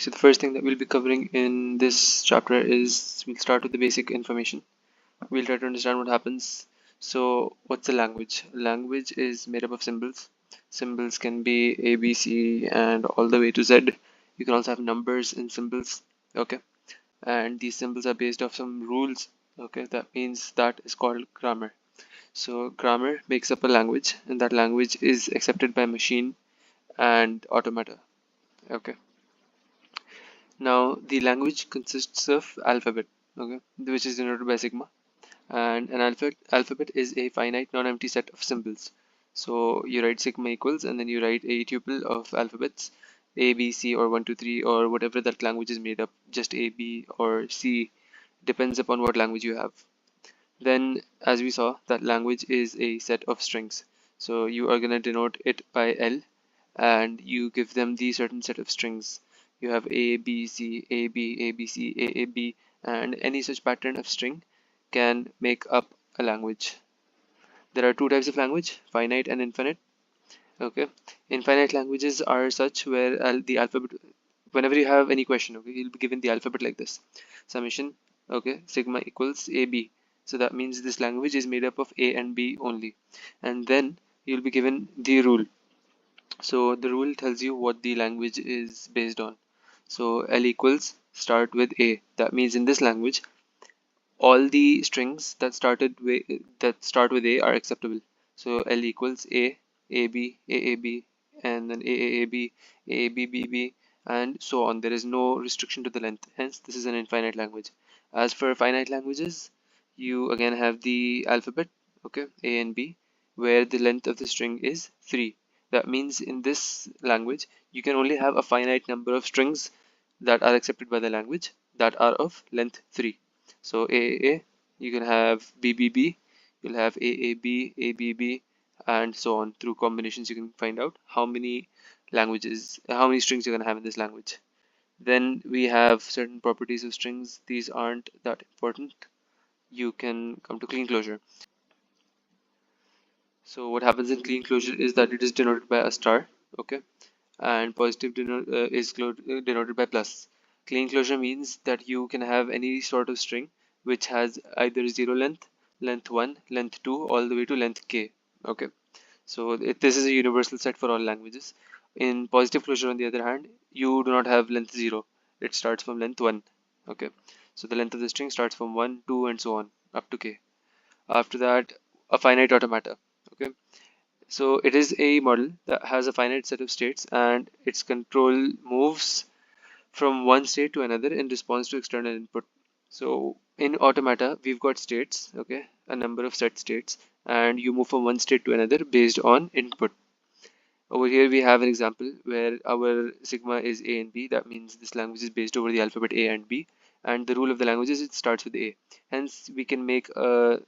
so the first thing that we'll be covering in this chapter is we'll start with the basic information. We'll try to understand what happens. So what's a language? Language is made up of symbols. Symbols can be A, B, C, and all the way to Z. You can also have numbers in symbols. Okay, and these symbols are based off some rules. Okay, that means that is called grammar. So grammar makes up a language, and that language is accepted by machine and automata. Okay. Now the language consists of alphabet, okay, which is denoted by sigma, and an alphabet is a finite non-empty set of symbols. So you write sigma equals, and then you write a tuple of alphabets, A, B, C, or 1, 2, 3, or whatever that language is made up. Just A, B, or C depends upon what language you have. Then, as we saw, that language is a set of strings. So you are going to denote it by L, and you give them the certain set of strings. You have A, B, C, A, B, A, B, C, A, B, and any such pattern of string can make up a language. There are two types of language, finite and infinite. Okay, infinite languages are such where the alphabet, whenever you have any question, okay, you'll be given the alphabet like this: summation, okay, sigma equals AB. So that means this language is made up of A and B only, and then you'll be given the rule. So the rule tells you what the language is based on. So L equals start with A. That means in this language, all the strings that start with A are acceptable. So L equals A, AB, AAB, and then AAAB, AABBB, and so on. There is no restriction to the length. Hence, this is an infinite language. As for finite languages, you again have the alphabet, okay, A and B, where the length of the string is 3. That means in this language, you can only have a finite number of strings that are accepted by the language that are of length 3. So AAA, you can have BBB, you'll have AAB, ABB, and so on. Through combinations, you can find out how many strings you're going to have in this language. Then we have certain properties of strings. These aren't that important. You can come to Kleene Closure. So what happens in Kleene Closure is that it is denoted by a star, okay, and positive is denoted by plus. Kleene Closure means that you can have any sort of string which has either 0 length, length 1, length 2, all the way to length k. Okay, so this is a universal set for all languages. In positive closure, on the other hand, you do not have length 0. It starts from length 1. Okay, so the length of the string starts from 1, 2, and so on up to k. After that, a finite automata. Okay, so it is a model that has a finite set of states, and its control moves from one state to another in response to external input. So in automata, we've got states, okay, a number of set states, and you move from one state to another based on input. Over here we have an example where our sigma is A and B. That means this language is based over the alphabet A and B, and the rule of the language is it starts with A. Hence we can make a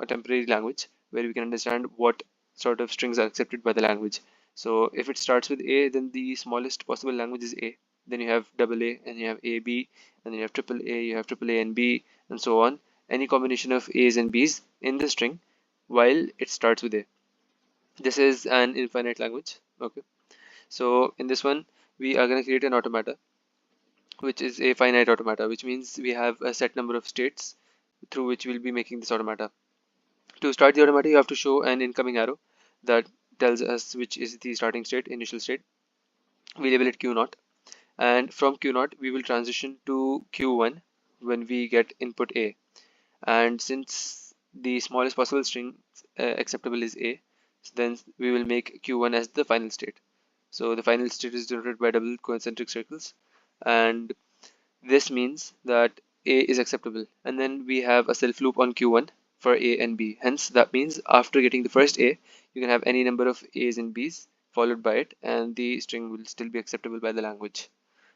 temporary language where we can understand what sort of strings are accepted by the language. So if it starts with A, then the smallest possible language is A. Then you have double A, and you have AB, and then you have triple A, you have triple A and B, and so on. Any combination of A's and B's in the string while it starts with A. This is an infinite language. Okay. So in this one, we are going to create an automata, which is a finite automata, which means we have a set number of states through which we'll be making this automata. To start the automata, you have to show an incoming arrow that tells us which is the starting state, initial state. We label it Q0, and from Q0 we will transition to Q1 when we get input A. And since the smallest possible string acceptable is A, then we will make Q1 as the final state. So the final state is denoted by double concentric circles, and this means that A is acceptable, and then we have a self loop on Q1 for A and B. Hence that means after getting the first A, you can have any number of A's and B's followed by it, and the string will still be acceptable by the language.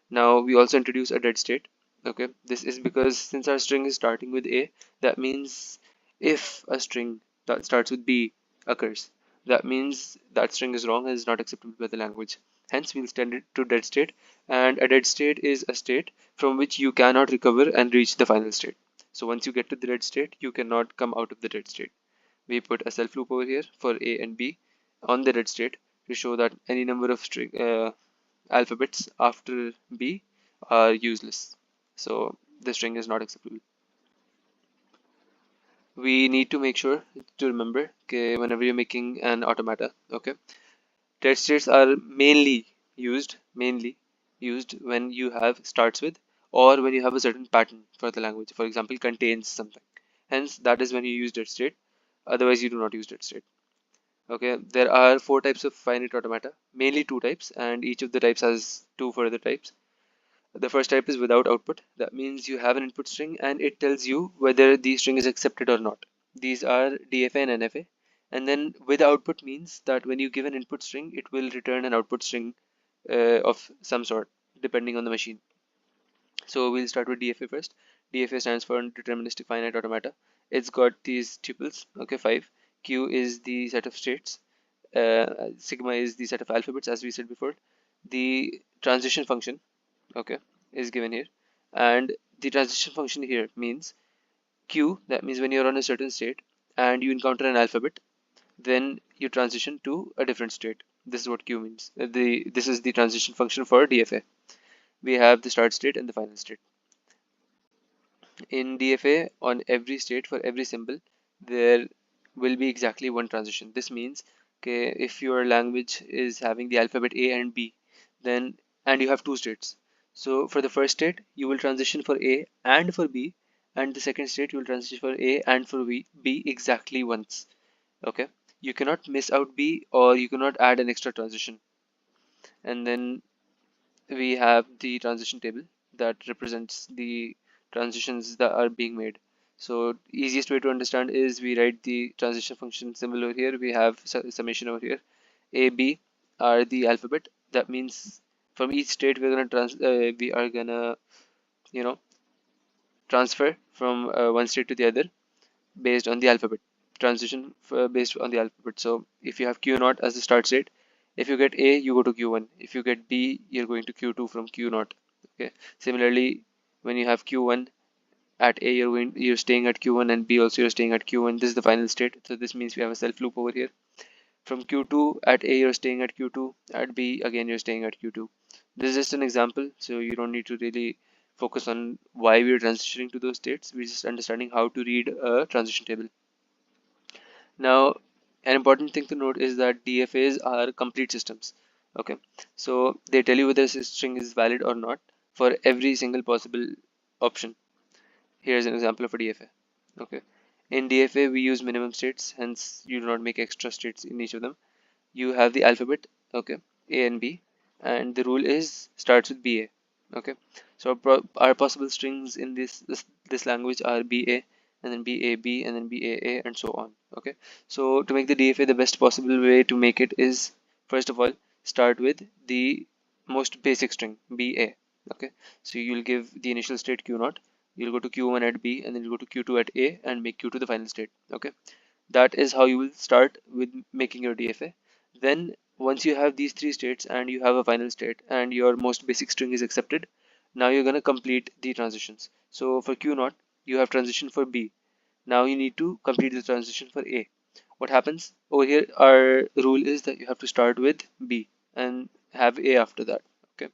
Now we also introduce a dead state. Okay, this is because since our string is starting with A, that means if a string that starts with B occurs, that means that string is wrong and is not acceptable by the language. Hence we'll send it to dead state, and a dead state is a state from which you cannot recover and reach the final state. So once you get to the dead state, you cannot come out of the dead state. We put a self loop over here for A and B on the dead state to show that any number of alphabets after B are useless. So the string is not acceptable. We need to make sure to remember, okay, whenever you're making an automata, okay, dead states are mainly used when you have starts with, or when you have a certain pattern for the language, for example contains something. Hence that is when you use dead state. Otherwise you do not use dead state. Okay, there are four types of finite automata, mainly two types, and each of the types has two further types. The first type is without output. That means you have an input string and it tells you whether the string is accepted or not. These are DFA and NFA. And then with output means that when you give an input string, it will return an output string of some sort, depending on the machine. So we'll start with DFA first. DFA stands for Deterministic Finite Automata. It's got these tuples, okay, 5. Q is the set of states. Sigma is the set of alphabets, as we said before. The transition function, okay, is given here, and the transition function here means Q. That means when you're on a certain state and you encounter an alphabet, then you transition to a different state. This is what Q means. This is the transition function for DFA. We have the start state and the final state. In DFA, on every state for every symbol, there will be exactly one transition. This means, okay, if your language is having the alphabet A and B, then and you have two states. So for the first state, you will transition for A and for B, and the second state you will transition for A and for B exactly once. Okay, you cannot miss out B, or you cannot add an extra transition. And then we have the transition table that represents the transitions that are being made. So easiest way to understand is we write the transition function symbol over here. We have summation over here. A, B are the alphabet. That means from each state we are gonna you know transfer from one state to the other based on the alphabet. Transition based on the alphabet. So if you have Q0 as the start state, if you get A, you go to Q1. If you get B, you're going to Q2 from Q0. Okay. Similarly, when you have Q1 at A, you're staying at Q1, and B also you're staying at Q1. This is the final state. So this means we have a self loop over here. From Q2 at A, you're staying at Q2. At B, again you're staying at Q2. This is just an example, so you don't need to really focus on why we're transitioning to those states. We're just understanding how to read a transition table. Now, an important thing to note is that DFAs are complete systems. Okay, so they tell you whether a string is valid or not for every single possible option. Here's an example of a DFA. Okay, in DFA we use minimum states, hence you do not make extra states in each of them. You have the alphabet, okay, A and B, and the rule is starts with BA. Okay, so our possible strings in this language are BA, and then BAB, and then BAA, and so on. Okay, so to make the DFA, the best possible way to make it is, first of all, start with the most basic string BA. Okay, so you'll give the initial state Q0, you'll go to Q1 at B, and then you'll go to Q2 at A, and make Q2 the final state. Okay, that is how you will start with making your DFA. Then once you have these three states and you have a final state and your most basic string is accepted, now you're going to complete the transitions. So for Q0, you have transition for B. Now you need to complete the transition for A. What happens over here, our rule is that you have to start with B and have A after that. Okay,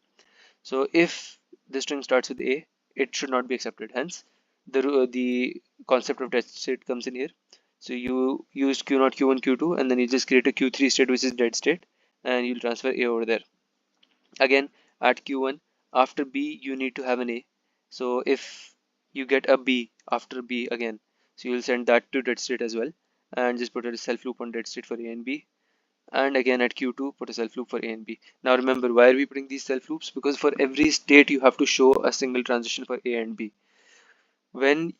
so if the string starts with A, it should not be accepted. Hence, the concept of dead state comes in here. So you used Q0, Q1, Q2, and then you just create a Q3 state, which is dead state, and you'll transfer A over there. Again, at Q1, after B, you need to have an A. So if you get a B after B again, so you'll send that to dead state as well, and just put a self loop on dead state for A and B. And again at Q2, put a self loop for A and B. Now remember, why are we putting these self loops? Because for every state you have to show a single transition for A and B. When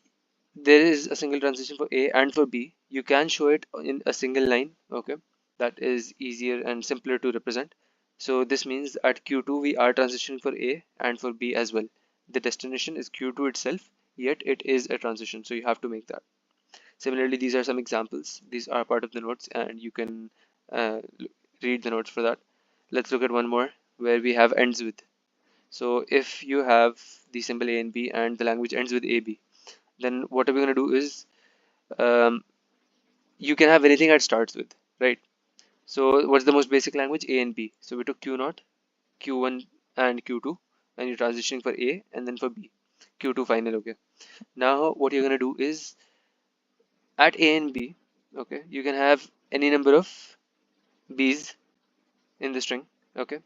there is a single transition for A and for B, you can show it in a single line. Okay, that is easier and simpler to represent. So this means at Q2 we are transitioning for A and for B as well. The destination is Q2 itself, yet it is a transition, so you have to make that. Similarly, these are some examples. These are part of the notes, and you can uh, read the notes for that. Let's look at one more where we have ends with. So if you have the symbol A and B and the language ends with AB, then what are we going to do is um, you can have anything that starts with, right? So what's the most basic language? A and B. So we took Q0, Q1 and Q2, and you're transitioning for A and then for B. Q2 final. Okay. Now what you're gonna do is at A and B, okay, you can have any number of B's in the string. Okay.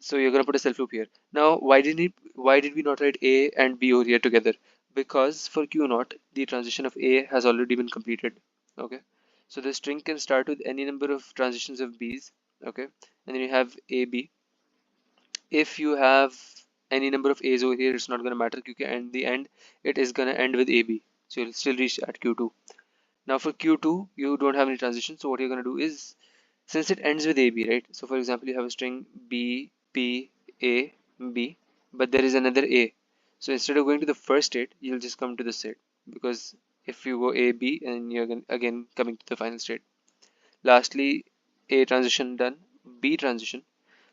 So you're gonna put a self loop here. Now, why did we not write A and B over here together? Because for Q naught, the transition of A has already been completed. Okay. So the string can start with any number of transitions of B's. Okay. And then you have A, B. If you have any number of A's over here, it's not gonna matter because in the end, it is gonna end with AB. So you'll still reach at Q2. Now for Q2, you don't have any transition. So what you're gonna do is, since it ends with AB, right? So for example, you have a string B, P, A, B, but there is another A. So instead of going to the first state, you'll just come to the state, because if you go A, B, and you're again coming to the final state. Lastly, A transition done, B transition.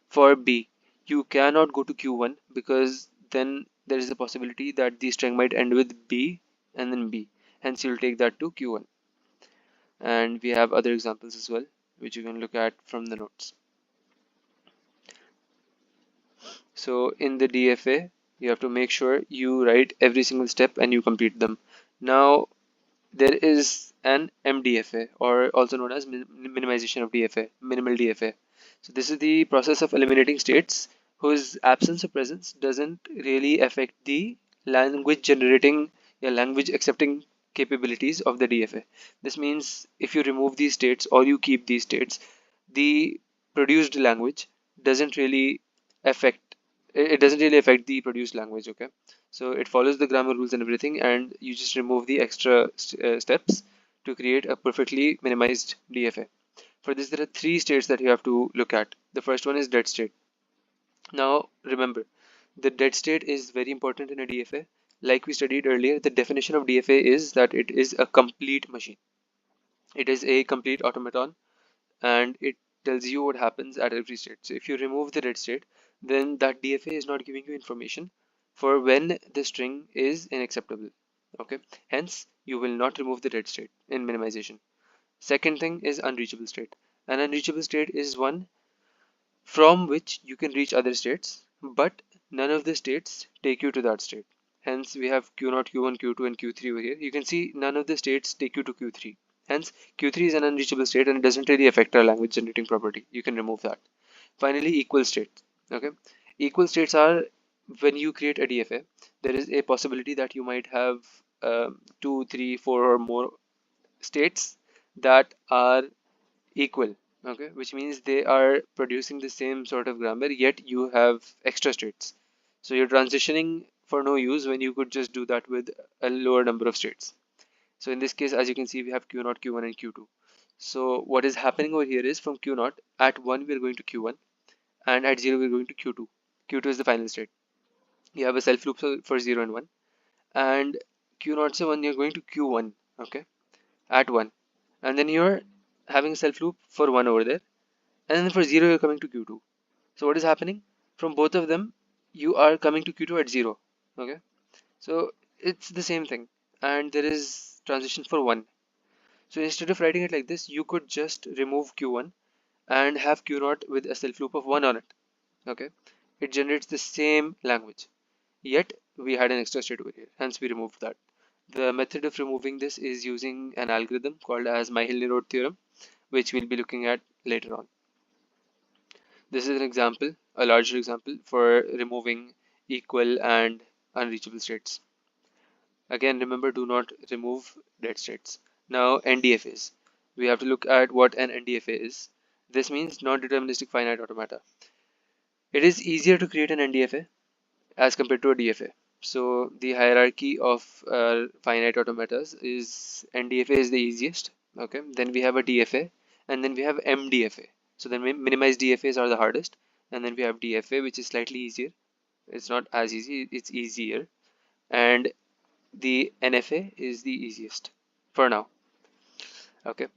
For B, you cannot go to Q1 because then there is a possibility that the string might end with B and then B. Hence, you'll take that to Q1. And we have other examples as well, which you can look at from the notes. So in the DFA, you have to make sure you write every single step and you complete them. Now there is an MDFA, or also known as minimization of DFA, minimal DFA. So this is the process of eliminating states whose absence or presence doesn't really affect the language generating, language accepting capabilities of the DFA. This means if you remove these states or you keep these states, the produced language doesn't really affect, it doesn't really affect the produced language. Okay, so it follows the grammar rules and everything, and you just remove the extra steps to create a perfectly minimized DFA. For this, there are three states that you have to look at. The first one is dead state. Now remember, the dead state is very important in a DFA. Like we studied earlier, the definition of DFA is that it is a complete machine. It is a complete automaton, and it tells you what happens at every state. So if you remove the dead state, then that DFA is not giving you information for when the string is unacceptable. Okay, hence you will not remove the dead state in minimization. Second thing is unreachable state. An unreachable state is one from which you can reach other states, but none of the states take you to that state. Hence we have Q0, Q1, Q2 and Q3 over here. You can see none of the states take you to Q3. Hence Q3 is an unreachable state and it doesn't really affect our language generating property. You can remove that. Finally, equal states. Okay, equal states are when you create a DFA, there is a possibility that you might have 2, 3, 4 or more states that are equal. Okay, which means they are producing the same sort of grammar, yet you have extra states. So you're transitioning for no use when you could just do that with a lower number of states. So in this case, as you can see, we have Q0, Q1 and Q2. So what is happening over here is from Q0, at 1 we are going to Q1, and at 0 we are going to Q2. Q2 is the final state. You have a self loop for 0 and 1, and Q0 to 1 you're going to Q1, okay, at 1, and then you're having a self loop for 1 over there, and then for 0 you're coming to Q2. So what is happening? From both of them, you are coming to Q2 at 0. Okay, so it's the same thing, and there is transition for 1. So instead of writing it like this, you could just remove Q1 and have Q0 with a self loop of 1 on it. Okay, it generates the same language, yet we had an extra state over here, hence we removed that. The method of removing this is using an algorithm called as Myhill-Nerode theorem, which we'll be looking at later on. This is an example, a larger example for removing equal and unreachable states. Again, remember, do not remove dead states. Now, NDFAs. We have to look at what an NDFA is. This means non-deterministic finite automata. It is easier to create an NDFA as compared to a DFA. So the hierarchy of finite automatas is NDFA is the easiest. Okay, then we have a DFA, and then we have MDFA. So then minimized DFAs are the hardest, and then we have DFA, which is slightly easier. It's not as easy, it's easier, and the NFA is the easiest for now. Okay,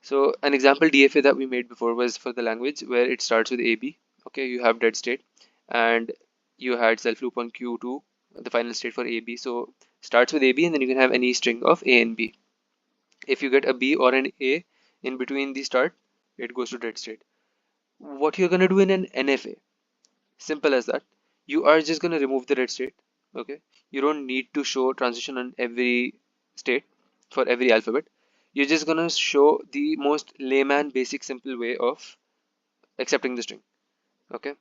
so an example DFA that we made before was for the language where it starts with AB. Okay, you have dead state, and you had self loop on Q2, the final state for AB. So starts with AB, and then you can have any string of A and B. If you get a B or an A in between the start, it goes to dead state. What you're gonna do in an NFA? Simple as that. You are just going to remove the red state. Okay, you don't need to show transition on every state for every alphabet. You're just going to show the most layman basic simple way of accepting the string. Okay,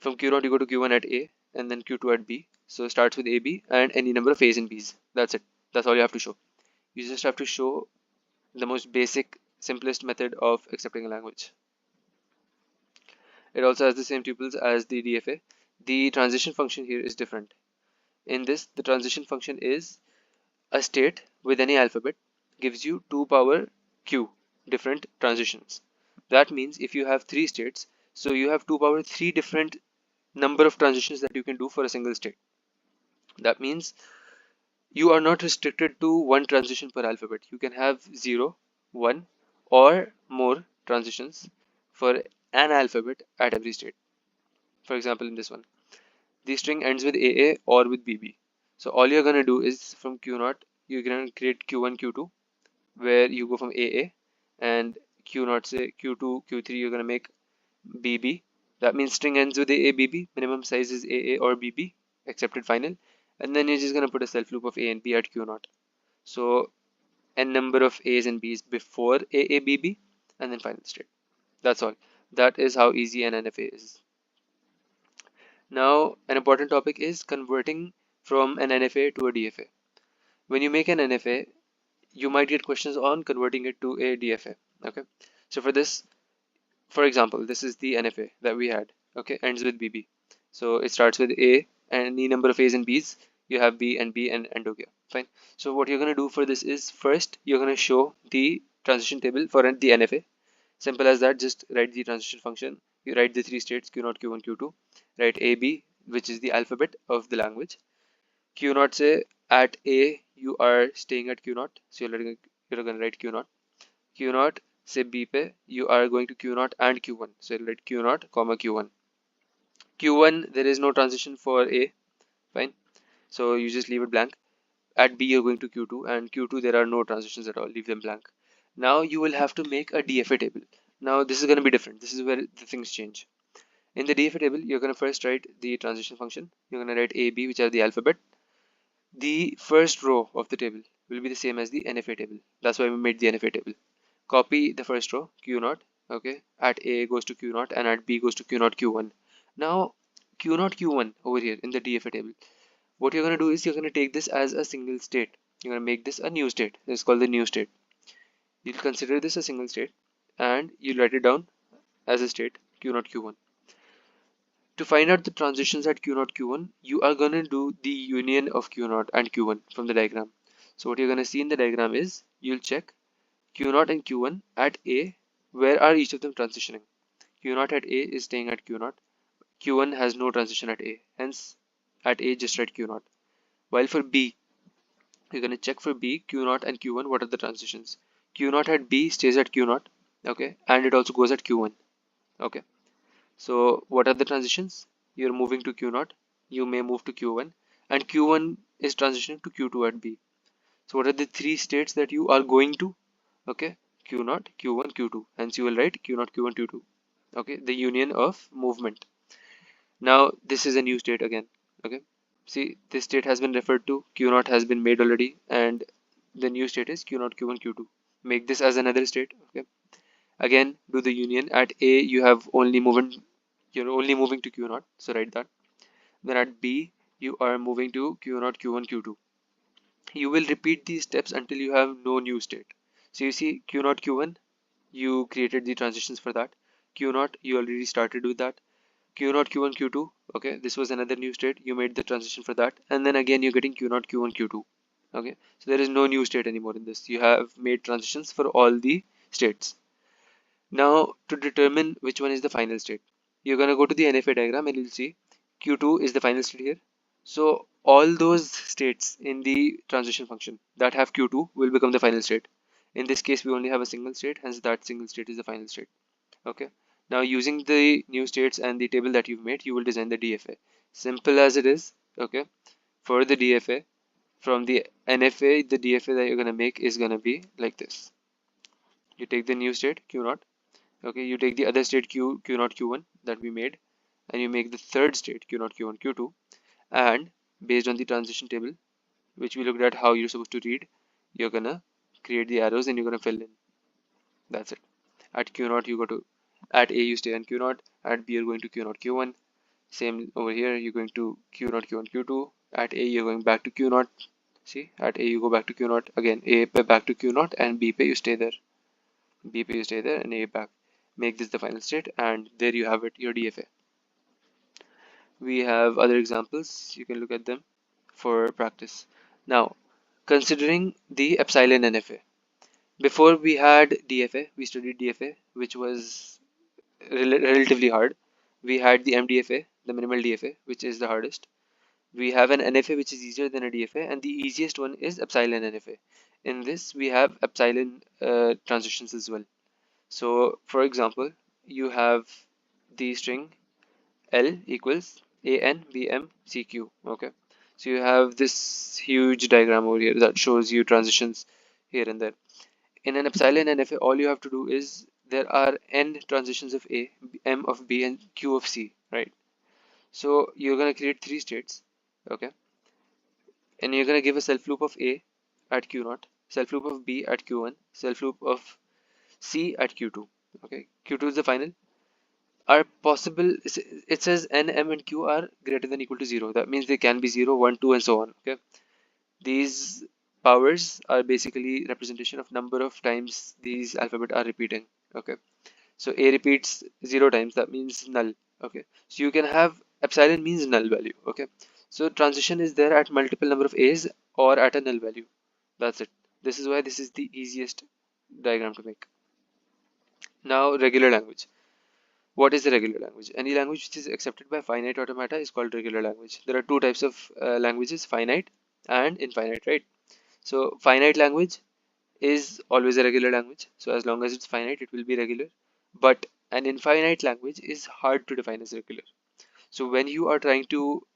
from Q0 you go to Q1 at A and then Q2 at B. So it starts with AB and any number of A's and B's. That's it. That's all you have to show. You just have to show the most basic, simplest method of accepting a language. It also has the same tuples as the DFA. The transition function here is different. In this, the transition function is a state with any alphabet gives you 2 power q different transitions. That means if you have 3 states, so you have 2 power 3 different number of transitions that you can do for a single state. That means you are not restricted to one transition per alphabet. You can have 0, 1 or more transitions for an alphabet at every state. For example, in this one, the string ends with AA or with BB. So all you're going to do is from Q0, you're going to create Q1, Q2, where you go from AA, and Q0, say Q2, Q3, you're going to make BB. That means string ends with AA, BB, minimum size is AA or BB, accepted final. And then you're just going to put a self loop of A and B at Q0. So n number of A's and B's before AA, BB, and then final state. That's all. That is how easy an NFA is. Now, an important topic is converting from an NFA to a DFA. When you make an NFA, you might get questions on converting it to a DFA. Okay, so for this, for example, this is the NFA that we had. Okay, ends with BB. So it starts with A and any number of A's and B's. You have B and B and okay, fine. So what you're going to do for this is first you're going to show the transition table for the NFA. Simple as that. Just write the transition function. You write the 3 states Q0, Q1, Q2. Write AB, which is the alphabet of the language. Q0, say at A you are staying at Q0, so you're going to write Q0. Q0, say B pe you are going to Q0 and Q1, so you'll write Q0 comma Q1. Q1 there is no transition for A, fine, so you just leave it blank. At B you're going to Q2, and Q2 there are no transitions at all, leave them blank. Now you will have to make a DFA table. Now this is going to be different. This is where the things change. In the DFA table, you're going to first write the transition function. You're going to write A, B, which are the alphabet. The first row of the table will be the same as the NFA table. That's why we made the NFA table. Copy the first row, Q0, okay, at A goes to Q0 and at B goes to Q0, Q1. Now, Q0, Q1 over here in the DFA table. What you're going to do is you're going to take this as a single state. You're going to make this a new state. It's called the new state. You'll consider this a single state and you'll write it down as a state, Q0, Q1. To find out the transitions at Q0, Q1, you are going to do the union of Q0 and Q1 from the diagram. So what you're going to see in the diagram is you'll check Q0 and Q1 at A, where are each of them transitioning? Q0 at A is staying at Q0. Q1 has no transition at A, hence at A just write Q0. While for B, you're going to check for B, Q0 and Q1, what are the transitions? Q0 at B stays at Q0, okay, and it also goes at Q1, okay. So what are the transitions? You're moving to Q0, you may move to Q1, and Q1 is transitioning to Q2 at B. So what are the 3 states that you are going to? Okay, Q0, Q1, Q2. Hence you will write Q0, Q1, Q2. Okay, the union of movement. Now this is a new state again. Okay, see this state has been referred to, Q0 has been made already, and the new state is Q0, Q1, Q2. Make this as another state. Okay, again do the union. At A you have only movement, you're only moving to Q0, so write that. Then at B you are moving to Q0, Q1, Q2. You will repeat these steps until you have no new state. So you see Q0, Q1, you created the transitions for that. Q0, you already started with that. Q0, Q1, Q2, okay, this was another new state, you made the transition for that, and then again you're getting Q0, Q1, Q2. Okay, so there is no new state anymore in this. You have made transitions for all the states. Now to determine which one is the final state, you're going to go to the NFA diagram and you'll see Q2 is the final state here. So all those states in the transition function that have Q2 will become the final state. In this case we only have a single state, hence that single state is the final state. Okay, now using the new states and the table that you've made, you will design the DFA. Simple as it is. Okay, for the DFA, from the NFA, the DFA that you're going to make is going to be like this. You take the new state Q0, okay, you take the other state Q0, Q1 that we made, and you make the third state q0, q1, q2, and based on the transition table which we looked at how you're supposed to read, you're gonna create the arrows and you're gonna fill in. That's it. At q0 you go to, at a you stay on q0, at b you're going to q0, q1. Same over here, you're going to q0, q1, q2. At a you're going back to q0. See, at a you go back to q0 again, a back to q0, and b pay you stay there, b pay you stay there, and a back. Make this the final state, and there you have it, your DFA. We have other examples, you can look at them for practice. Now, considering the Epsilon-NFA. Before we had DFA, we studied DFA, which was relatively hard. We had the MDFA, the minimal DFA, which is the hardest. We have an NFA, which is easier than a DFA, and the easiest one is Epsilon-NFA. In this, we have epsilon transitions as well. So, for example, you have the string L equals ANBMCQ. Okay, so you have this huge diagram over here that shows you transitions here and there. In an Epsilon-NFA, all you have to do is there are n transitions of A, M of B, and Q of C, right? So you're gonna create three states, okay? And you're gonna give a self loop of A at Q0, self loop of B at Q1, self loop of C at Q2. Okay, Q2 is the final. Are possible, it says n, m, and q are greater than equal to 0. That means they can be 0, 1, 2, and so on. Okay, these powers are basically representation of number of times these alphabet are repeating. Okay, so a repeats 0 times, that means null. Okay, so you can have epsilon means null value. Okay, so transition is there at multiple number of a's or at a null value. That's it. This is why this is the easiest diagram to make. Now, regular language. What is the regular language? Any language which is accepted by finite automata is called regular language. There are two types of languages, finite and infinite, right? So finite language is always a regular language. So as long as it's finite, it will be regular. But an infinite language is hard to define as regular. So when you are trying to,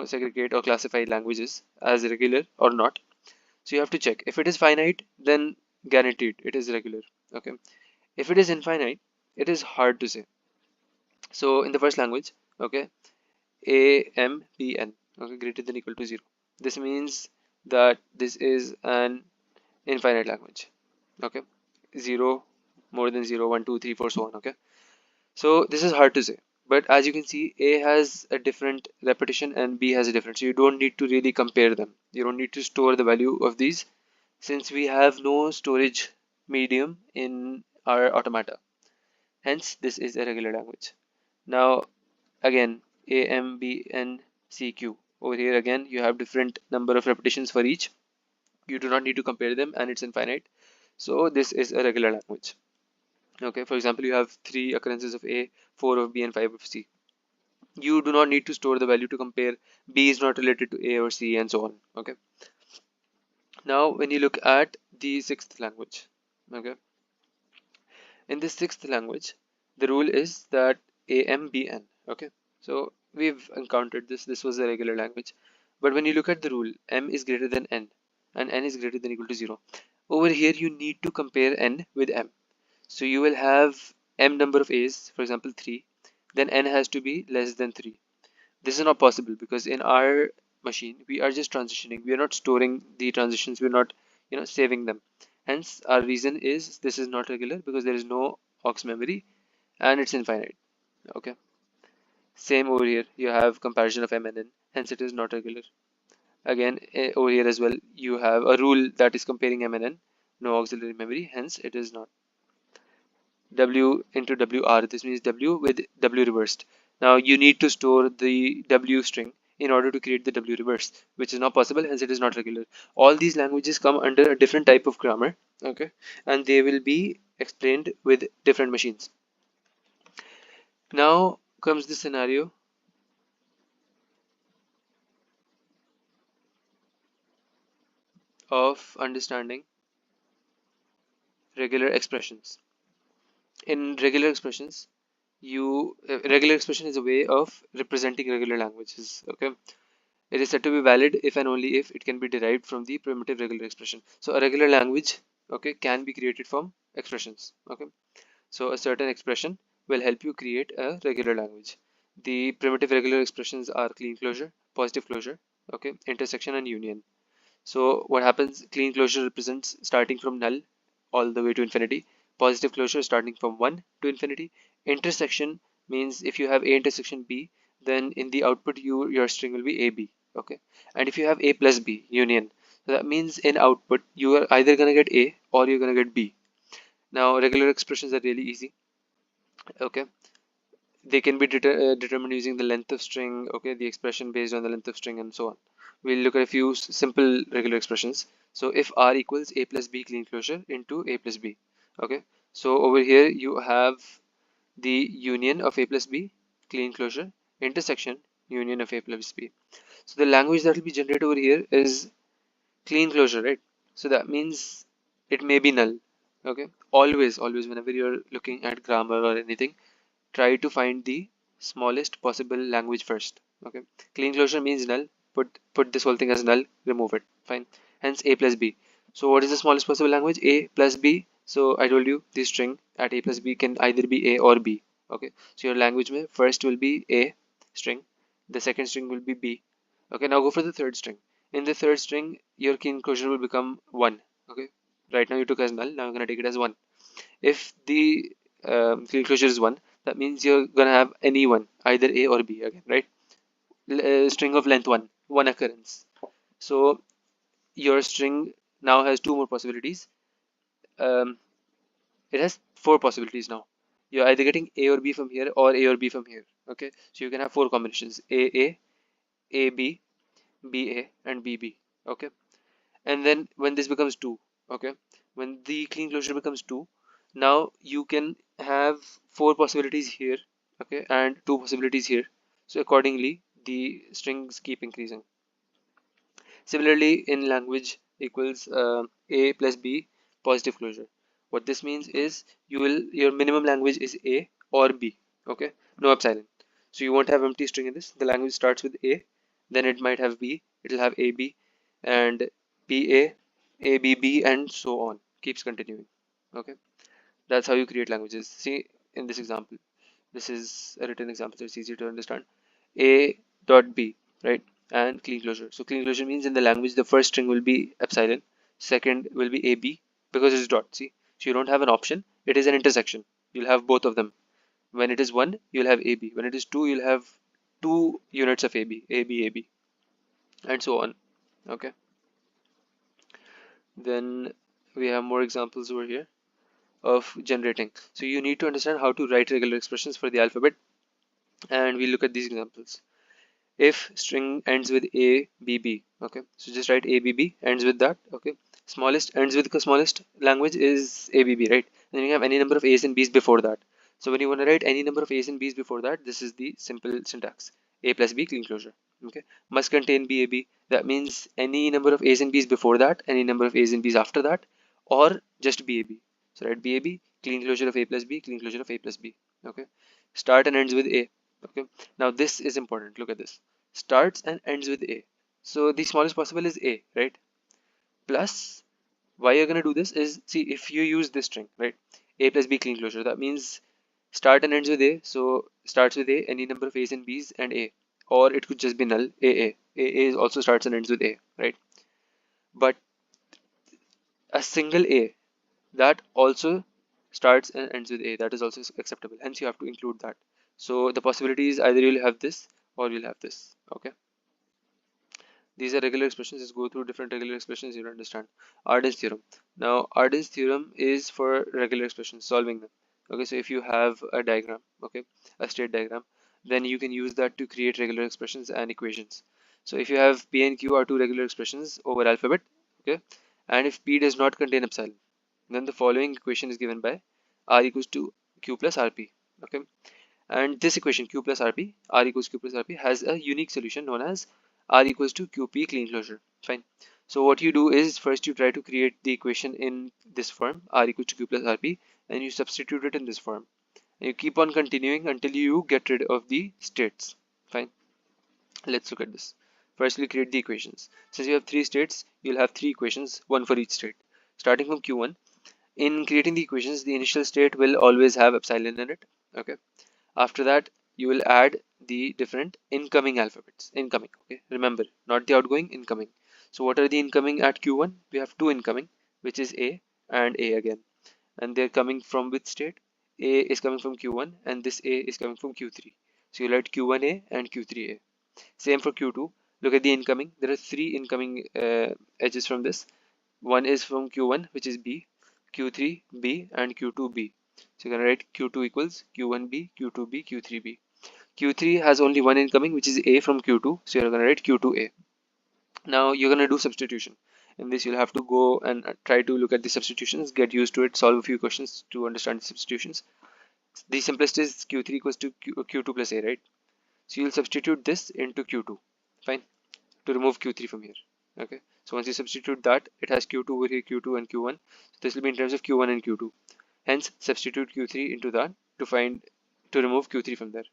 segregate or classify languages as regular or not, so you have to check. If it is finite, then guaranteed it is regular. Okay. If it is infinite, it is hard to say. So in the first language, okay, AMPN, okay, greater than equal to 0. This means that this is an infinite language. Okay, 0, more than 0, 1, 2, 3, 4, so on. Okay, so this is hard to say, but as you can see, A has a different repetition and B has a different, so you don't need to really compare them. You don't need to store the value of these since we have no storage medium in our automata. Hence, this is a regular language. Now, again, A, M, B, N, C, Q. Over here again, you have different number of repetitions for each. You do not need to compare them, and it's infinite. So this is a regular language. Okay, for example, you have 3 occurrences of A, 4 of B, and 5 of C. You do not need to store the value to compare. B is not related to A or C, and so on. Okay. Now, when you look at the sixth language, okay, in this sixth language, the rule is that AMBN. Okay, so we've encountered this. This was a regular language, but when you look at the rule, M is greater than N, and N is greater than equal to 0. Over here, you need to compare N with M. So you will have M number of A's, for example 3, then N has to be less than 3. This is not possible because in our machine we are just transitioning. We are not storing the transitions. We're not, saving them. Hence, our reason is this is not regular because there is no aux memory and it's infinite. Okay. Same over here. You have comparison of M and N. Hence, it is not regular. Again, over here as well, you have a rule that is comparing M and N. No auxiliary memory. Hence, it is not. W into WR. This means W with W reversed. Now you need to store the W string in order to create the W reverse, which is not possible, hence it is not regular. All these languages come under a different type of grammar, okay, and they will be explained with different machines. Now comes the scenario of understanding regular expressions. In regular expressions, regular expression is a way of representing regular languages, okay. It is said to be valid if and only if it can be derived from the primitive regular expression. So a regular language, okay, can be created from expressions. Okay, so a certain expression will help you create a regular language. The primitive regular expressions are Kleene closure, positive closure, okay, intersection and union. So what happens, Kleene closure represents starting from null all the way to infinity, positive closure starting from 1 to infinity. Intersection means if you have A intersection B, then in the output your string will be AB, okay. And if you have A plus B union, so that means in output you are either gonna get A or you're gonna get B. Now regular expressions are really easy, okay. They can be determined using the length of string, okay, the expression based on the length of string and so on. We'll look at a few simple regular expressions. So if R equals A plus B Kleene closure into A plus B, okay. So over here you have the union of A plus B Kleene closure intersection union of A plus B. So the language that will be generated over here is Kleene closure, right? So that means it may be null, okay. Always whenever you're looking at grammar or anything, try to find the smallest possible language first, okay. Kleene closure means null, put this whole thing as null, remove it, fine. Hence A plus B. So what is the smallest possible language? A plus B. So I told you this string at A plus B can either be A or B, okay. So your language may first will be A string, the second string will be B, okay. Now go for the third string. In the third string your Kleene closure will become 1, okay. Right now you took as null, now I'm going to take it as 1. If the field closure is 1, that means you're gonna have any one, either A or B again, right? String of length 1, one occurrence. So your string now has two more possibilities. Um, it has four possibilities now. You're either getting A or B from here or A or B from here. Okay, so you can have four combinations: A, B, B, A, and B, B. Okay, and then when this becomes 2, okay, when the Kleene closure becomes 2, now you can have four possibilities here, okay, and two possibilities here. So accordingly the strings keep increasing. Similarly in language equals A plus B positive closure. What this means is your minimum language is A or B, okay, no epsilon. So you won't have empty string in this. The language starts with A, then it might have B, it'll have AB and BA, ABB, and so on, keeps continuing, okay. That's how you create languages. See in this example, this is a written example, so it's easier to understand. A dot B, right, and Kleene closure. So Kleene closure means in the language the first string will be epsilon, second will be AB because it's dot. See, so you don't have an option, it is an intersection, you'll have both of them. When it is 1 you'll have AB, when it is 2 you'll have two units of AB, AB, and so on, okay. Then we have more examples over here of generating. So you need to understand how to write regular expressions for the alphabet, and we look at these examples. If string ends with A, B, B, okay, so just write A, B, B ends with that, okay. Smallest ends with the smallest language is A, B, B, right? And then you have any number of A's and B's before that. So when you want to write any number of A's and B's before that, this is the simple syntax: A plus B Kleene closure, okay. Must contain B, A, B. That means any number of A's and B's before that, any number of A's and B's after that, or just B, A, B. So write B, A, B Kleene closure of A plus B, Kleene closure of A plus B, okay. Start and ends with A, okay. Now this is important, look at this: starts and ends with A. So the smallest possible is A, right? Plus, why you're gonna do this is, see, if you use this string, right? A plus B Kleene closure, that means start and ends with A. So starts with A, any number of A's and B's and A. Or it could just be null, A. A also starts and ends with A, right? But a single A that also starts and ends with A, that is also acceptable. Hence you have to include that. So the possibility is either you'll have this or you'll have this, okay. These are regular expressions. Let's go through different regular expressions you understand. Arden's theorem. Now, Arden's theorem is for regular expressions, solving them. Okay, so if you have a diagram, okay, a state diagram, then you can use that to create regular expressions and equations. So if you have P and Q are two regular expressions over alphabet, okay, and if P does not contain epsilon, then the following equation is given by R equals to Q plus RP, okay. And this equation Q plus RP, R equals Q plus RP, has a unique solution known as R equals to QP Kleene closure. Fine. So what you do is first you try to create the equation in this form, R equals to Q plus RP, and you substitute it in this form. And you keep on continuing until you get rid of the states. Fine. Let's look at this. First we create the equations. Since you have three states, you'll have three equations, one for each state. Starting from Q1, in creating the equations, the initial state will always have epsilon in it. Okay. After that, you will add the different incoming alphabets. Incoming, okay, remember, not the outgoing, incoming. So what are the incoming at q1? We have two incoming, which is a and a again, and they're coming from which state? A is coming from q1 and this a is coming from q3. So you write q1a and q3a. Same for q2. Look at the incoming. There are three incoming edges from this. One is from q1, which is b, q3 b, and q2 b. So you're gonna write q2 equals q1b, q2b, q3b. q3 has only one incoming, which is a from q2, so you're gonna write q2a. Now you're gonna do substitution. In this, you'll have to go and try to look at the substitutions, get used to it, solve a few questions to understand the substitutions. The simplest is q3 equals to q2 plus a, right? So you'll substitute this into q2, fine, to remove q3 from here. Okay, so once you substitute that, it has q2 over here, q2 and q1. So this will be in terms of q1 and q2. Hence, substitute q3 into that to remove q3 from there.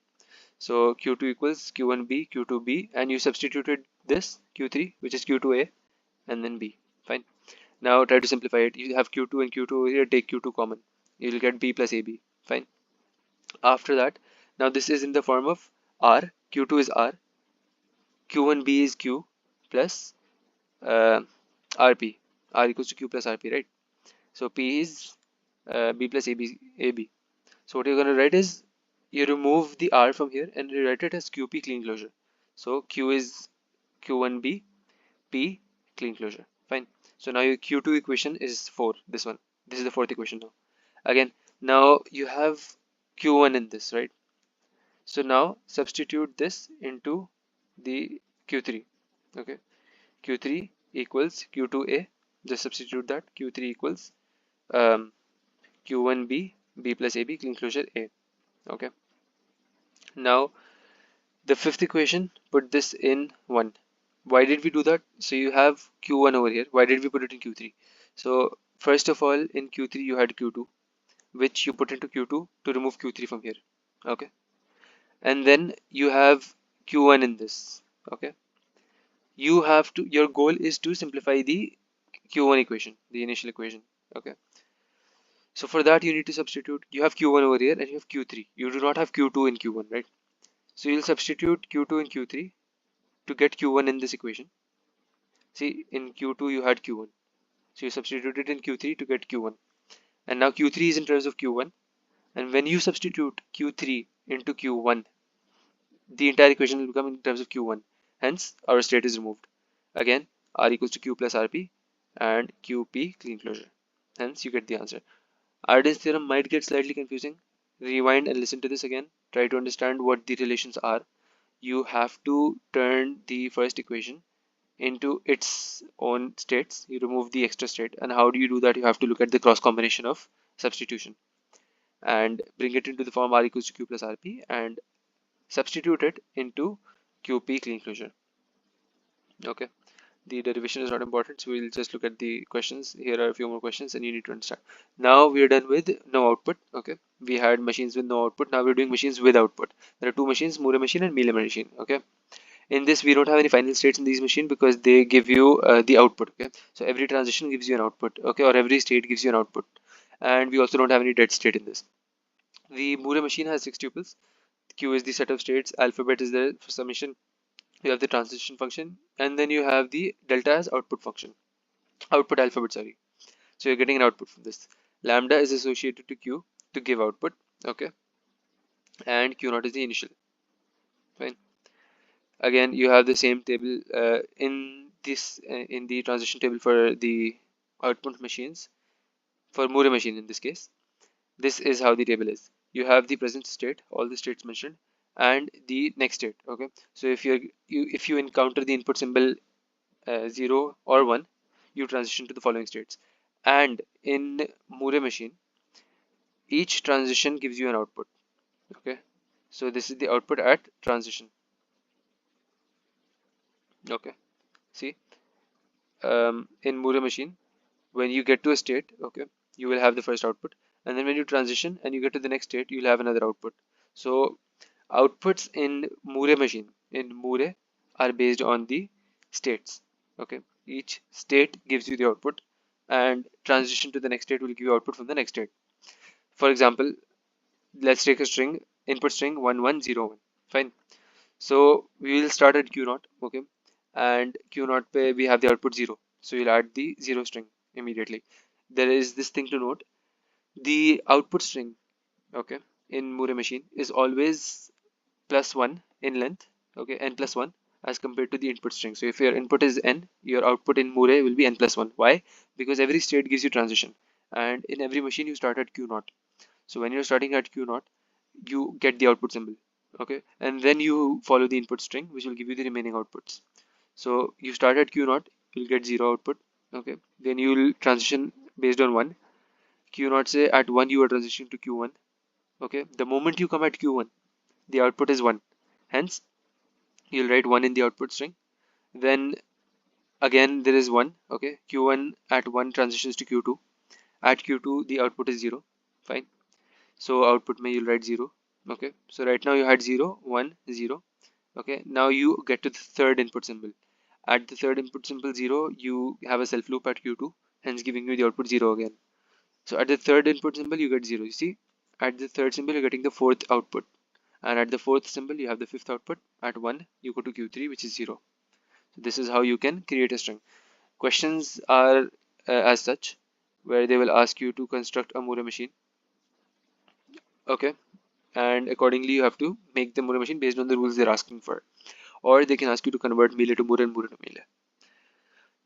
So q2 equals q1b, q2b, and you substituted this q3, which is q2a, and then b. Fine. Now try to simplify it. You have q2 and q2 over here. Take q2 common. You will get b plus ab. Fine. After that, now this is in the form of r. q2 is r. q1b is q plus rp. R equals to q plus rp, right? So p is b plus ab. So what you're going to write is, you remove the r from here and rewrite it as qp Kleene closure. So q is q1b, p Kleene closure. Fine. So now your q2 equation is 4. This one. This is the fourth equation now. Again, now you have q1 in this, right? So now substitute this into the q3. Okay. q3 equals q2a. Just substitute that. q3 equals q1b, b plus ab Kleene closure a. Okay. Now the fifth equation, put this in 1. Why did we do that? So you have q1 over here. Why did we put it in q3? So first of all, in q3 you had q2, which you put into q2 to remove q3 from here. Okay. And then you have q1 in this. Okay. Your goal is to simplify the q1 equation, the initial equation. Okay. So for that you need to substitute. You have q1 over here and you have q3. You do not have q2 in q1, right? So you'll substitute q2 and q3 to get q1 in this equation. See, in q2 you had q1. So you substituted in q3 to get q1. And now q3 is in terms of q1. And when you substitute q3 into q1, the entire equation will become in terms of q1. Hence, our state is removed. Again, r equals to q plus rp and qp Kleene closure. Hence, you get the answer. Arden's theorem might get slightly confusing. Rewind and listen to this again. Try to understand what the relations are. You have to turn the first equation into its own states. You remove the extra state, and how do you do that? You have to look at the cross combination of substitution and bring it into the form r equals to q plus rp and substitute it into qp Kleene closure. Okay, the derivation is not important, so we'll just look at the questions. Here are a few more questions and you need to understand. Now we're done with no output. Okay, we had machines with no output. Now we're doing machines with output. There are two machines, Moore machine and Mealy machine. Okay, in this we don't have any final states in these machines because they give you the output. Okay, so every transition gives you an output. Okay, or every state gives you an output, and we also don't have any dead state in this. The Moore machine has 6 tuples. Q is the set of states, alphabet is there for summation, you have the transition function, and then you have the delta as output function, output alphabet, sorry. So you're getting an output from this. Lambda is associated to Q to give output. Okay, and Q naught is the initial. Fine. Again, you have the same table in the transition table for the output machines, for Moore machine in this case. This is how the table is. You have the present state, all the states mentioned, and the next state. Okay, so if you encounter the input symbol 0 or 1, you transition to the following states. And in Moore machine, each transition gives you an output. Okay, so this is the output at transition. Okay, see, in Moore machine, when you get to a state, okay, you will have the first output, and then when you transition and you get to the next state, you'll have another output. So outputs in Moore machine, in Moore, are based on the states. Okay, each state gives you the output, and transition to the next state will give you output from the next state. For example, let's take a string, input string 1101. Fine. So we will start at Q0, okay, and Q0 pe we have the output 0, so you'll add the 0 string immediately. There is this thing to note: the output string, okay, in Moore machine is always +1 in length, okay, n plus 1, as compared to the input string. So if your input is n, your output in Moore will be n plus 1. Why? Because every state gives you transition, and in every machine you start at Q0. So when you're starting at Q0, you get the output symbol, okay, and then you follow the input string, which will give you the remaining outputs. So you start at Q0, you'll get 0 output, okay, then you'll transition based on 1. Q0, say at 1 you are transitioning to Q1, okay. The moment you come at Q1, the output is 1, hence you'll write 1 in the output string. Then again there is 1, okay, Q1 at 1 transitions to Q2. At Q2 the output is 0. Fine. So output may you'll write 0, okay. So right now you had 0 1 0, okay. Now you get to the third input symbol. At the third input symbol 0, you have a self loop at Q2, hence giving you the output 0 again. So at the third input symbol you get 0. You see, at the third symbol you're getting the fourth output, and at the fourth symbol you have the fifth output. At 1 you go to Q3, which is 0. So this is how you can create a string. Questions are as such, where they will ask you to construct a Moore machine, okay, and accordingly you have to make the Moore machine based on the rules they're asking for, or they can ask you to convert Mealy to Moore and Moore to Mealy.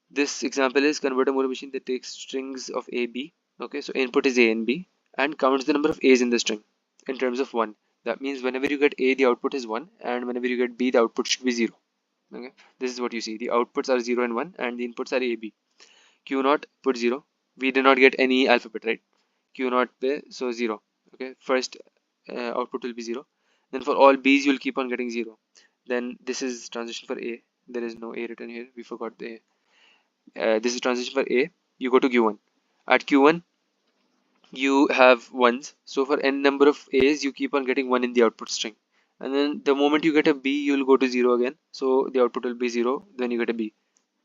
This example is convert a Moore machine that takes strings of A, B, okay, so input is A and B, and counts the number of A's in the string in terms of 1. That means whenever you get A, the output is 1, and whenever you get B, the output should be 0. Okay, this is what you see. The outputs are 0 and 1, and the inputs are A, B. Q0 put 0. We did not get any alphabet, right? Q0 pe, so 0. Okay, first output will be 0. Then for all B's you'll keep on getting 0. Then this is transition for A. There is no A written here. We forgot the A. This is transition for A. You go to Q1. At Q1 you have ones. So for n number of A's you keep on getting 1 in the output string. And then the moment you get a B you'll go to 0 again. So the output will be 0. Then you get a B.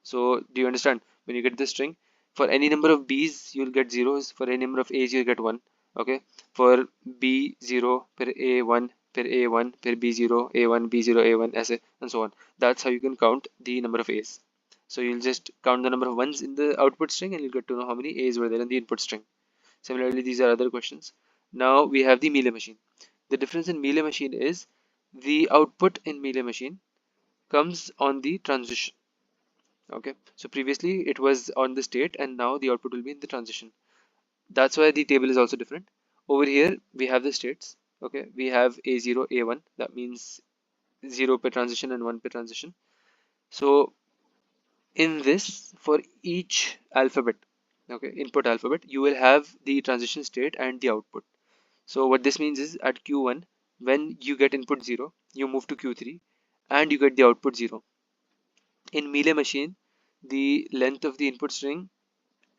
So do you understand? When you get the string, for any number of B's you'll get zeros. For any number of A's you'll get 1. Okay. For B 0 per A 1 per A 1 per B 0 A 1 B 0 A 1 SA and so on. That's how you can count the number of A's. So you'll just count the number of ones in the output string and you'll get to know how many A's were there in the input string. Similarly, these are other questions. Now we have the Mealy machine. The difference in Mealy machine is the output in Mealy machine comes on the transition. Okay, so previously it was on the state and now the output will be in the transition. That's why the table is also different. Over here we have the states. Okay, we have A0 A1, that means 0 per transition and 1 per transition. So in this, for each alphabet, okay, input alphabet, you will have the transition state and the output. So what this means is at Q1, when you get input 0, you move to Q3 and you get the output 0. In Mealy machine, the length of the input string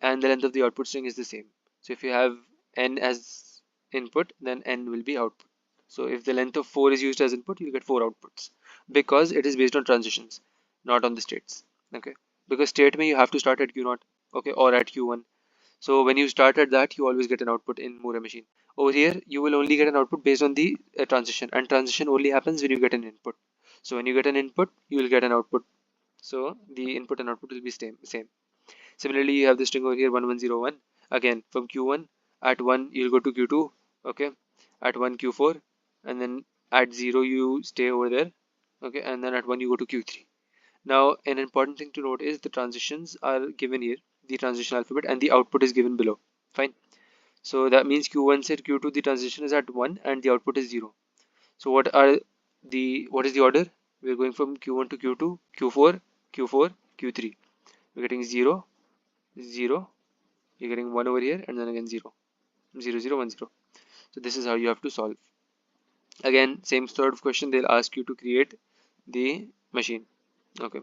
and the length of the output string is the same. So if you have n as input, then n will be output. So if the length of 4 is used as input, you'll get 4 outputs, because it is based on transitions, not on the states. Okay, because state may you have to start at Q0, okay, or at Q1. So when you start at that, you always get an output in Moore machine. Over here you will only get an output based on the transition, and transition only happens when you get an input. So when you get an input, you will get an output. So the input and output will be same. Similarly, you have the string over here 1101. Again, from Q1, at 1 you'll go to Q2, okay, at 1 Q4, and then at 0 you stay over there, okay, and then at 1 you go to Q3. Now an important thing to note is the transitions are given here, the transition alphabet, and the output is given below. Fine. So that means Q1 said Q2, the transition is at 1 and the output is 0. So what is the order? We're going from Q1 to Q2, Q4, Q4, Q3. We're getting 0, 0, you're getting 1 over here, and then again 0, 0, 0, 1, 0. So this is how you have to solve. Again, same sort of question, they'll ask you to create the machine. Okay.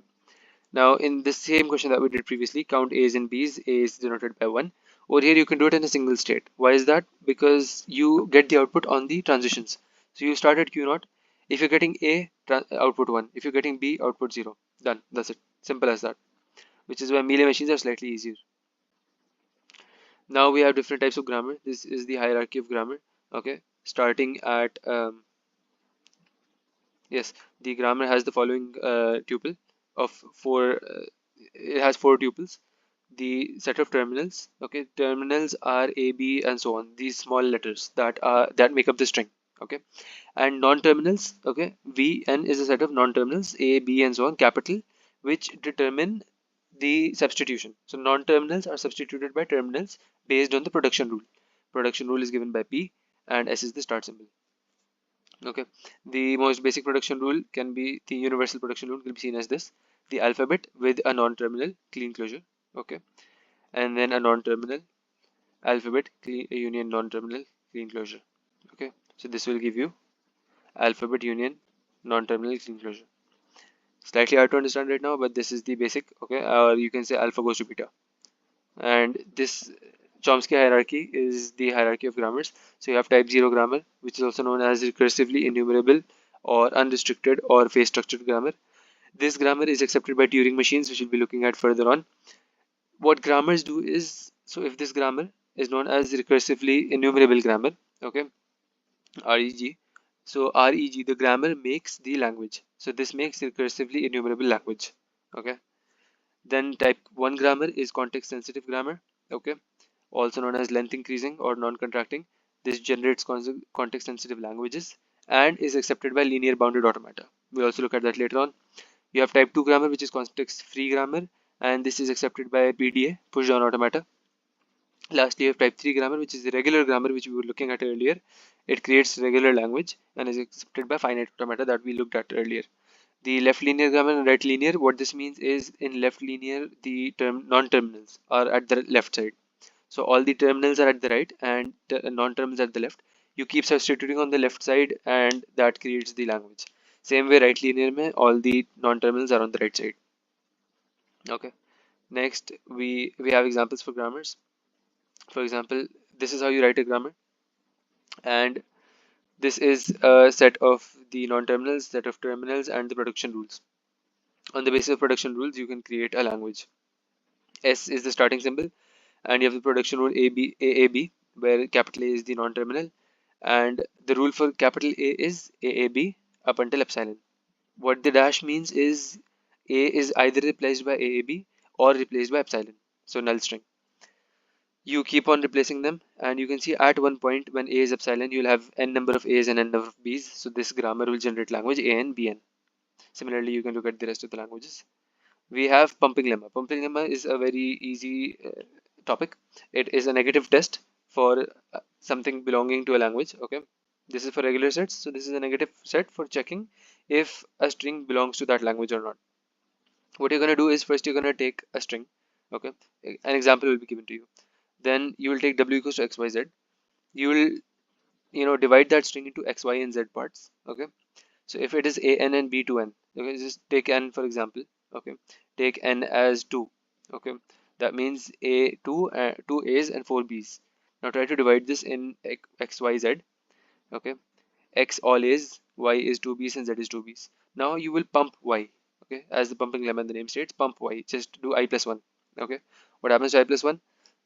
Now in the same question that we did previously, count A's and B's. A is denoted by 1. Over here you can do it in a single state. Why is that? Because you get the output on the transitions. So you start at Q0. If you're getting A, output 1. If you're getting B, output 0. Done. That's it. Simple as that. Which is why Mealy machines are slightly easier. Now we have different types of grammar. This is the hierarchy of grammar. Okay, starting at Yes, the grammar has the following tuple of four. It has four tuples. The set of terminals. Okay, terminals are A, B, and so on. These small letters that make up the string. Okay, and non-terminals. Okay, V N is a set of non-terminals A, B, and so on, capital, which determine the substitution. So non-terminals are substituted by terminals based on the production rule. Production rule is given by P, and S is the start symbol. Okay, the most basic production rule can be the universal production rule can be seen as this: the alphabet with a non-terminal Kleene closure. Okay, and then a non-terminal alphabet union non-terminal Kleene closure. Okay, so this will give you alphabet union non-terminal Kleene closure. Slightly hard to understand right now, but this is the basic. Okay, or you can say alpha goes to beta. And this Chomsky hierarchy is the hierarchy of grammars. So you have type 0 grammar, which is also known as recursively enumerable or unrestricted or phase structured grammar. This grammar is accepted by Turing machines, which we'll be looking at further on. What grammars do is, so if this grammar is known as recursively enumerable grammar, okay, REG. So REG, the grammar makes the language. So this makes recursively enumerable language. Okay. Then type 1 grammar is context sensitive grammar. Okay, also known as length increasing or non-contracting. This generates context sensitive languages and is accepted by linear bounded automata. We'll also look at that later on. You have type 2 grammar, which is context free grammar, and this is accepted by PDA, push down automata. Lastly, you have type 3 grammar, which is the regular grammar, which we were looking at earlier. It creates regular language and is accepted by finite automata that we looked at earlier. The left linear grammar and right linear, what this means is in left linear, the non-terminals are at the left side. So all the terminals are at the right and non-terminals at the left. You keep substituting on the left side and that creates the language. Same way right linear mein, all the non-terminals are on the right side. Okay. Next, we have examples for grammars. For example, this is how you write a grammar, and this is a set of the non-terminals, set of terminals, and the production rules. On the basis of production rules, you can create a language. S is the starting symbol, and you have the production rule AAB, where capital A is the non-terminal, and the rule for capital A is AAB up until epsilon. What the dash means is A is either replaced by AAB or replaced by epsilon, so null string. You keep on replacing them, and you can see at one point when A is epsilon, you'll have n number of A's and n number of B's, so this grammar will generate language AN, BN. Similarly, you can look at the rest of the languages. We have pumping lemma. Pumping lemma is a very easy topic. It is a negative test for something belonging to a language. Okay, this is for regular sets, so this is a negative set for checking if a string belongs to that language or not. What you're going to do is first you're going to take a string. Okay, an example will be given to you. Then you will take w equals to xyz. You will divide that string into x, y, and z parts. Okay, so if it is a n and b to n, okay, just take n for example. Okay, take n as 2. Okay, that means a 2 a's and 4 b's. Now try to divide this in x, y, z. Okay, x all a's, y is 2 b's, and z is 2 b's. Now you will pump y. Okay, as the pumping lemma in the name states, pump y. Just do I plus 1. Okay, what happens to I plus 1?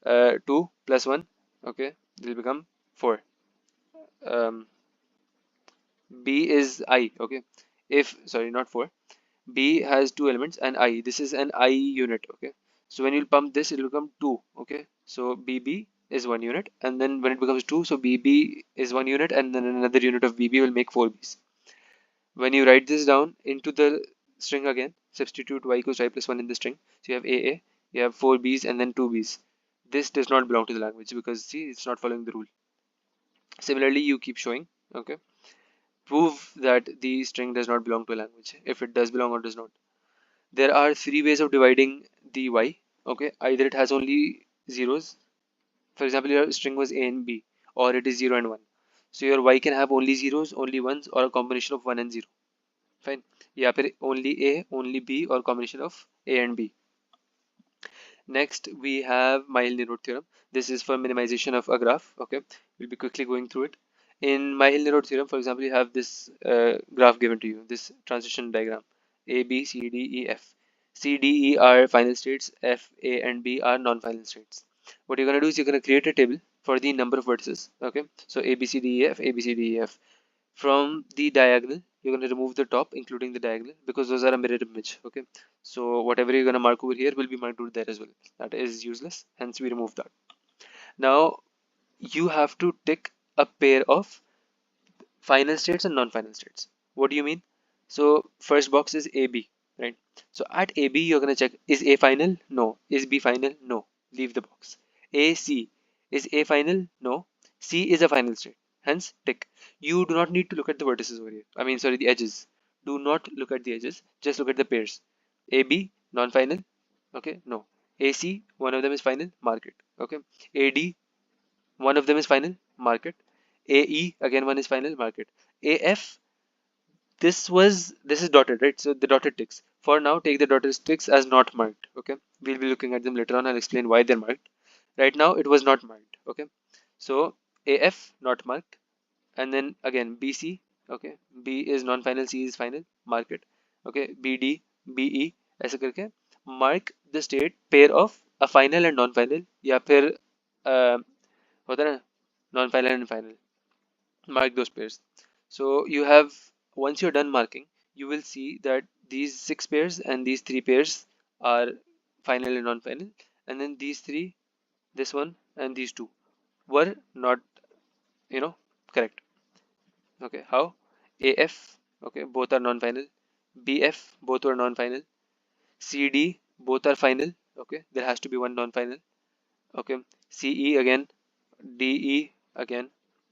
2 plus 1. Okay, it will become 4. um, B is I. Okay, if sorry, not 4. B has two elements and I. This is an I unit. Okay, so when you pump this, it will become 2. Okay, so BB is 1 unit, and then when it becomes 2, so BB is 1 unit, and then another unit of BB will make 4 B's. When you write this down into the string again, substitute y equals I plus 1 in the string. So you have AA, you have 4 B's, and then 2 B's. This does not belong to the language because see, it's not following the rule. Similarly, you keep showing. Okay, prove that the string does not belong to a language, if it does belong or does not. There are three ways of dividing the y. Okay, either it has only zeros. For example, your string was a and b, or it is 0 and 1. So your y can have only zeros, only ones, or a combination of 1 and 0. Fine. या फिर only a, only b, or combination of a and b. Next, we have Myhill-Nerode theorem. This is for minimization of a graph. Okay, we'll be quickly going through it. In Myhill-Nerode theorem, for example, you have this graph given to you, this transition diagram: A, B, C, D, E, F. C, D, E are final states. F, A, and B are non-final states. What you're going to do is you're going to create a table for the number of vertices. Okay, so A, B, C, D, E, F, A, B, C, D, E, F. From the diagonal, you're going to remove the top including the diagonal because those are a mirror image. Okay, so whatever you're going to mark over here will be marked over there as well. That is useless, hence we remove that. Now you have to tick a pair of final states and non-final states. What do you mean? So first box is AB, right? So at AB you're gonna check, is A final? No. Is B final? No. Leave the box. AC, is A final? No. C is a final state. Hence tick. You do not need to look at the vertices over here. I mean, sorry, the edges. Do not look at the edges. Just look at the pairs. AB non-final. Okay, no. AC, one of them is final. Mark it. Okay. AD, one of them is final. Mark it. AE, again one is final. Mark it. AF, this is dotted, right? So the dotted ticks. For now, take the dotted ticks as not marked. Okay, we'll be looking at them later on. I'll explain why they're marked. Right now, it was not marked. Okay, so AF not marked, and then again BC. Okay, B is non-final, C is final. Mark it. Okay, BD, BE ऐसे करके mark the state pair of a final and non-final या फिर होता है ना non-final and final. Mark those pairs. So you have, once you're done marking, you will see that these 6 pairs and these 3 pairs are final and non-final, and then these 3, this one and these 2 were not, correct. Okay, how? AF, okay, both are non-final. BF, both are non-final. CD, both are final. Okay, there has to be one non-final. Okay, CE again, DE again,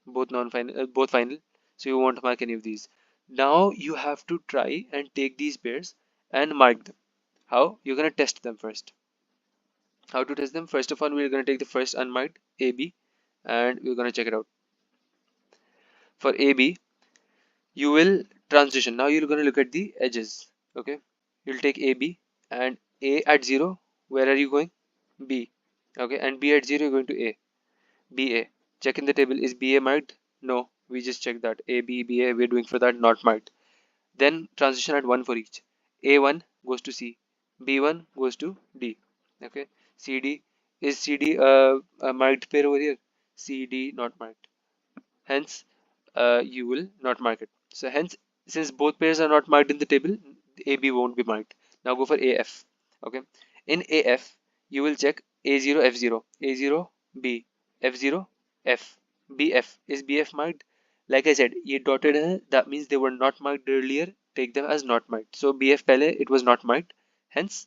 both non-final, both final. So you won't mark any of these. Now you have to try and take these pairs and mark them. How? You're gonna test them first. How to test them? First of all, we're gonna take the first unmarked AB and we're gonna check it out. For AB, you will transition. Now you're gonna look at the edges. Okay, you'll take AB and A at 0. Where are you going? B. Okay, and B at 0, you're going to A. BA. Check in the table. Is BA marked? No. We just checked that. A, B, BA. We're doing for that. Not marked. Then transition at 1 for each. A1 goes to C. B1 goes to D. Okay. CD. Is CD a marked pair over here? CD not marked. Hence, you will not mark it. So hence, since both pairs are not marked in the table, AB won't be marked. Now go for AF. Okay. In AF, you will check A0, F0, A0, B, F0, F, BF. Is BF marked? Like I said, ये dotted है, that means they were not marked earlier. Take them as not marked. So BF पहले it was not marked. Hence,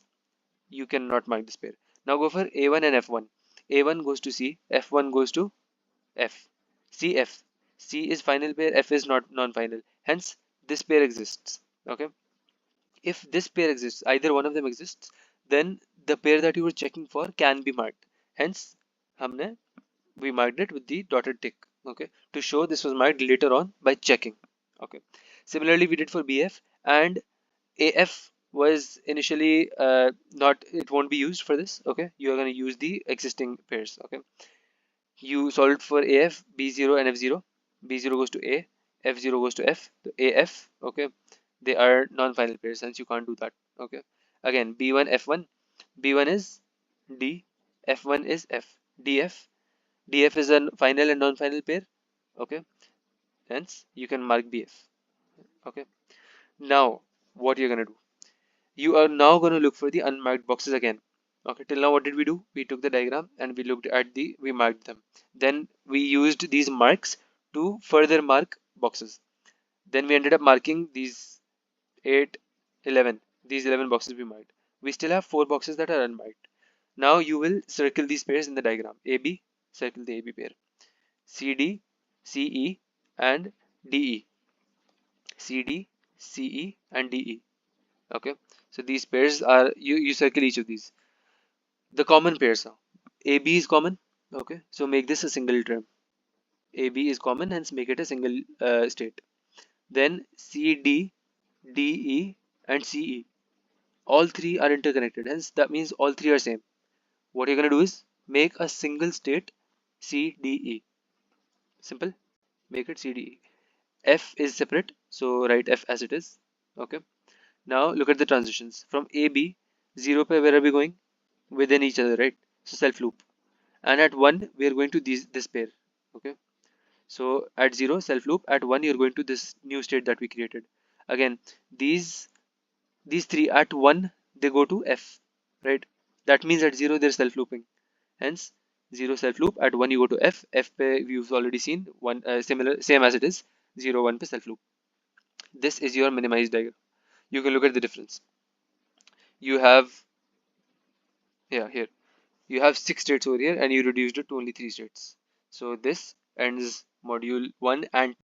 you cannot mark this pair. Now go for A1 and F1. A1 goes to C, F1 goes to F. CF. C is final pair, F is not non-final. Hence, this pair exists. Okay. If this pair exists, either one of them exists, then the pair that you were checking for can be marked. Hence, we marked it with the dotted tick. Okay, to show this was marked later on by checking. Okay. Similarly, we did for BF, and AF was initially not. It won't be used for this. Okay, you are going to use the existing pairs. Okay. You solved for AF, B0 and F0. B0 goes to A, F0 goes to F. So AF, okay, they are non-final pairs, hence you can't do that. Okay. Again, B1, F1. B1 is D, F1 is F. DF. DF is a final and non-final pair. Okay. Hence, you can mark BF. Okay. Now, what you're gonna do? You are now gonna look for the unmarked boxes again. Okay, till now what did we do? We took the diagram and we looked at we marked them. Then we used these marks to further mark boxes. Then we ended up marking these 8, 11. These 11 boxes we marked. We still have 4 boxes that are unmarked. Now you will circle these pairs in the diagram. AB, circle the AB pair. CD, CE and DE. CD, CE and DE. Okay, so these pairs are, you circle each of these. The common pairs now. AB is common. Okay, so make this a single term. AB is common, hence make it a single state. Then CD, DE and CE. All three are interconnected, hence that means all three are same. What you're gonna do is make a single state CDE. Simple. Make it CDE. F is separate, so write F as it is. Okay. Now look at the transitions. From AB, 0 पे where are we going? Within each other, right? So self loop. And at 1 we are going to this pair. Okay, so at 0 self loop, at 1 you're going to this new state that we created. Again, these three at 1 they go to f, right? That means at 0 they're self looping. Hence 0 self loop, at 1 you go to f pe we've already seen one, similar same as it is 0 1 pe self loop. This is your minimized diagram. You can look at the difference. You have, yeah, here you have 6 states over here and you reduced it to only 3 states. So this ends module 1 and